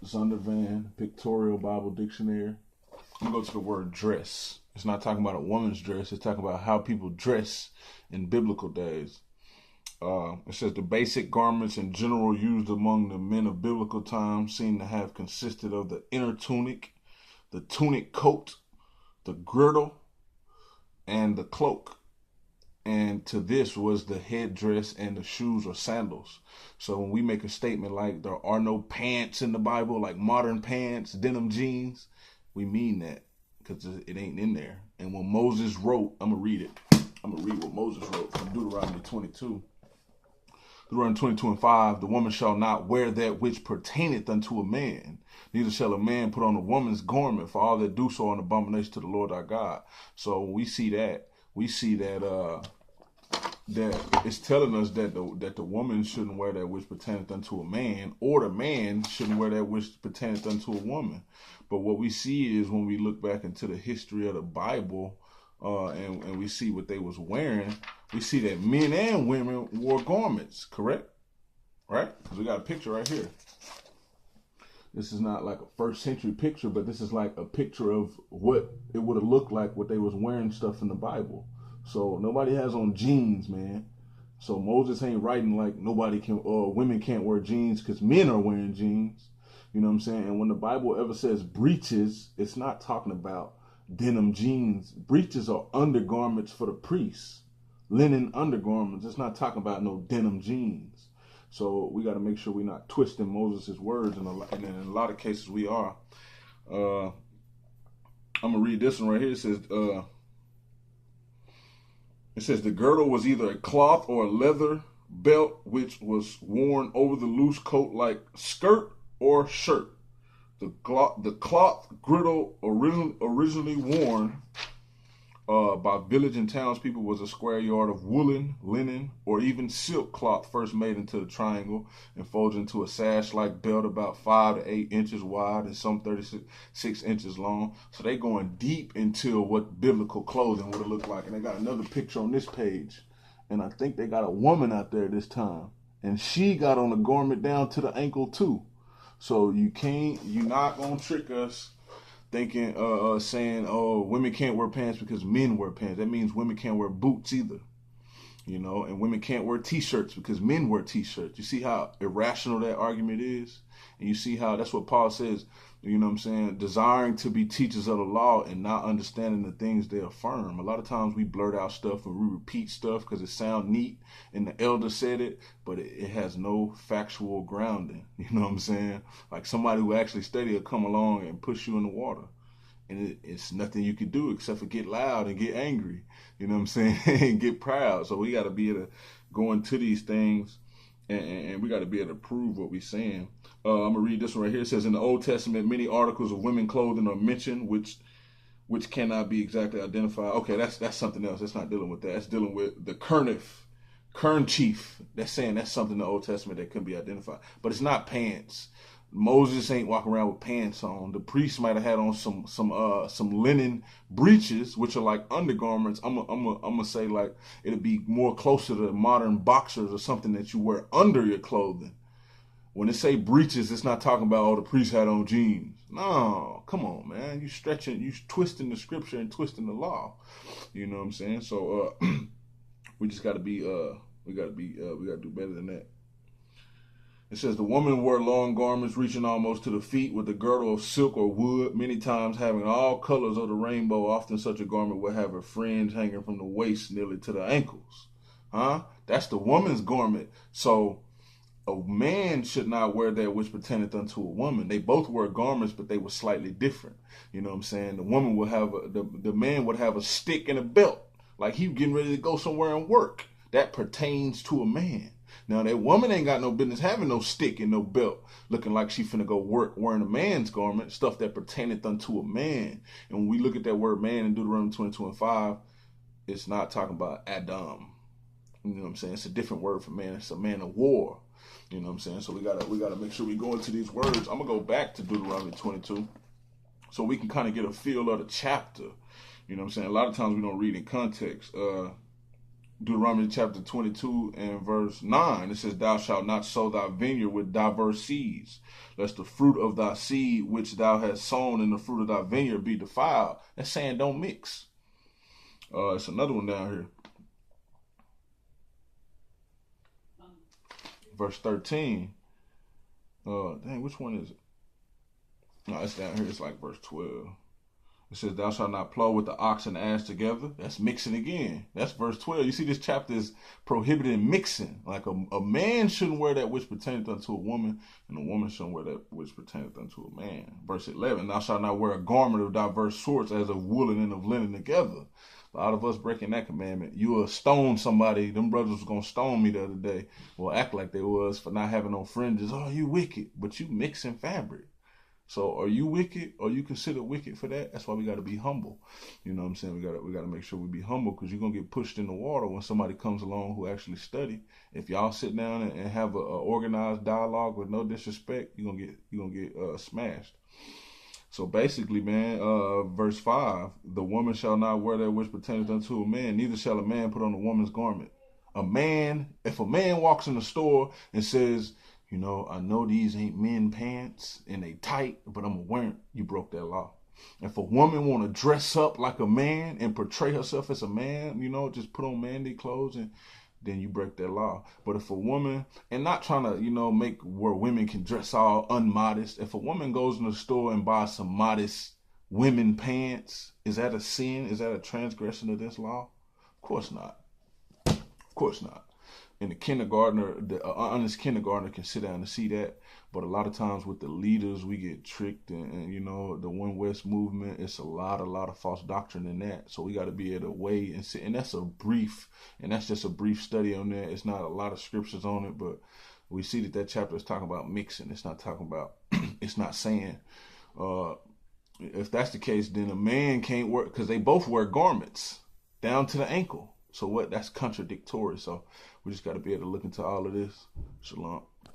Zondervan Pictorial Bible Dictionary. I'm gonna go to the word dress. It's not talking about a woman's dress. It's talking about how people dress in biblical days. It says the basic garments in general used among the men of biblical times seem to have consisted of the inner tunic, the tunic coat, the girdle, and the cloak. And to this was the headdress and the shoes or sandals. So when we make a statement like there are no pants in the Bible, like modern pants, denim jeans, we mean that because it ain't in there. And when Moses wrote, I'm going to read it. I'm going to read what Moses wrote from Deuteronomy 22. Deuteronomy 22:5, the woman shall not wear that which pertaineth unto a man, neither shall a man put on a woman's garment, for all that do so are an abomination to the Lord our God. So when we see that it's telling us that the woman shouldn't wear that which pertaineth unto a man, or the man shouldn't wear that which pertaineth unto a woman. But what we see is when we look back into the history of the Bible, and we see what they was wearing, we see that men and women wore garments, correct? Right? Because we got a picture right here. This is not like a first century picture, but this is like a picture of what it would have looked like what they was wearing stuff in the Bible. So nobody has on jeans, man. So Moses ain't writing like women can't wear jeans because men are wearing jeans. You know what I'm saying? And when the Bible ever says breeches, it's not talking about denim jeans. Breeches are undergarments for the priests. Linen undergarments. It's not talking about no denim jeans. So we got to make sure we're not twisting Moses' words. And in a lot of cases we are. I'm going to read this one right here. It says the girdle was either a cloth or a leather belt which was worn over the loose coat like skirt or shirt. The cloth girdle originally worn by village and townspeople was a square yard of woolen, linen, or even silk cloth first made into a triangle and folded into a sash-like belt about 5 to 8 inches wide and some 36 inches long. So they going deep into what biblical clothing would have looked like. And they got another picture on this page. And I think they got a woman out there this time. And she got on a garment down to the ankle too. So you're not going to trick us thinking, saying, oh, women can't wear pants because men wear pants. That means women can't wear boots either. You know, and women can't wear t-shirts because men wear t-shirts. You see how irrational that argument is? And you see how that's what Paul says, you know what I'm saying, desiring to be teachers of the law and not understanding the things they affirm. A lot of times we blurt out stuff and we repeat stuff because it sounds neat and the elder said it, but it has no factual grounding. You know what I'm saying? Like somebody who actually study will come along and push you in the water. And it's nothing you can do except for get loud and get angry. You know what I'm saying? And get proud. So we got to be able to go into these things and we got to be able to prove what we're saying. I'm going to read this one right here. It says, in the Old Testament, many articles of women clothing are mentioned, which cannot be exactly identified. Okay, that's something else. That's not dealing with that. That's dealing with the kerchief. That's saying that's something in the Old Testament that couldn't be identified. But it's not pants. Moses ain't walking around with pants on. The priests might have had on some linen breeches, which are like undergarments. I'm gonna say like it'd be more closer to modern boxers or something that you wear under your clothing. When they say breeches, it's not talking about, oh, the priest had on jeans. No, come on, man. You twisting the scripture and twisting the law. You know what I'm saying? So we just gotta be we gotta do better than that. It says the woman wore long garments reaching almost to the feet with a girdle of silk or wood, many times having all colors of the rainbow. Often such a garment would have a fringe hanging from the waist nearly to the ankles. That's the woman's garment. So a man should not wear that which pertaineth unto a woman. They both wear garments, but they were slightly different. You know what I'm saying? The woman would have the man would have a stick and a belt, like he getting ready to go somewhere and work. That pertains to a man. Now, that woman ain't got no business having no stick and no belt, looking like she finna go work wearing a man's garment, stuff that pertaineth unto a man. And when we look at that word man in Deuteronomy 22:5, it's not talking about Adam. You know what I'm saying? It's a different word for man. It's a man of war. You know what I'm saying? So we gotta make sure we go into these words. I'm gonna go back to Deuteronomy 22 so we can kind of get a feel of the chapter. You know what I'm saying? A lot of times we don't read in context. Deuteronomy chapter 22 and verse 9. It says, Thou shalt not sow thy vineyard with diverse seeds, lest the fruit of thy seed which thou hast sown in the fruit of thy vineyard be defiled. That's saying don't mix. It's another one down here. Verse 13. Dang, which one is it? No, it's down here. It's like verse 12. It says, Thou shalt not plow with the ox and the ass together. That's mixing again. That's verse 12. You see, this chapter is prohibiting mixing. Like a man shouldn't wear that which pertaineth unto a woman, and a woman shouldn't wear that which pertaineth unto a man. Verse 11, Thou shalt not wear a garment of diverse sorts, as of woolen and of linen together. A lot of us breaking that commandment. You will stone somebody. Them brothers was going to stone me the other day. Well, act like they was for not having no fringes. Oh, you wicked. But you mixing fabric. So are you wicked? Or you considered wicked for that? That's why we got to be humble. You know what I'm saying? We got to make sure we be humble, because you're going to get pushed in the water when somebody comes along who actually study. If y'all sit down and have a organized dialogue with no disrespect, you're going to get smashed. So basically, man, verse 5, the woman shall not wear that which pertaineth unto a man, neither shall a man put on a woman's garment. If a man walks in the store and says, you know, I know these ain't men pants and they tight, but I'm gonna wear them, you broke that law. If a woman want to dress up like a man and portray herself as a man, you know, just put on manly clothes, and then you break that law. But if a woman, and not trying to, you know, make where women can dress all unmodest, if a woman goes in the store and buys some modest women pants, is that a sin? Is that a transgression of this law? Of course not. Of course not. And the honest kindergartner can sit down and see that. But a lot of times with the leaders, we get tricked, and you know, the One West movement, it's a lot of false doctrine in that. So we got to be able to weigh and see. And that's just a brief study on that. It's not a lot of scriptures on it, but we see that chapter is talking about mixing. It's not talking about, it's not saying, if that's the case, then a man can't wear, because they both wear garments down to the ankle. So that's contradictory. So we just got to be able to look into all of this. Shalom.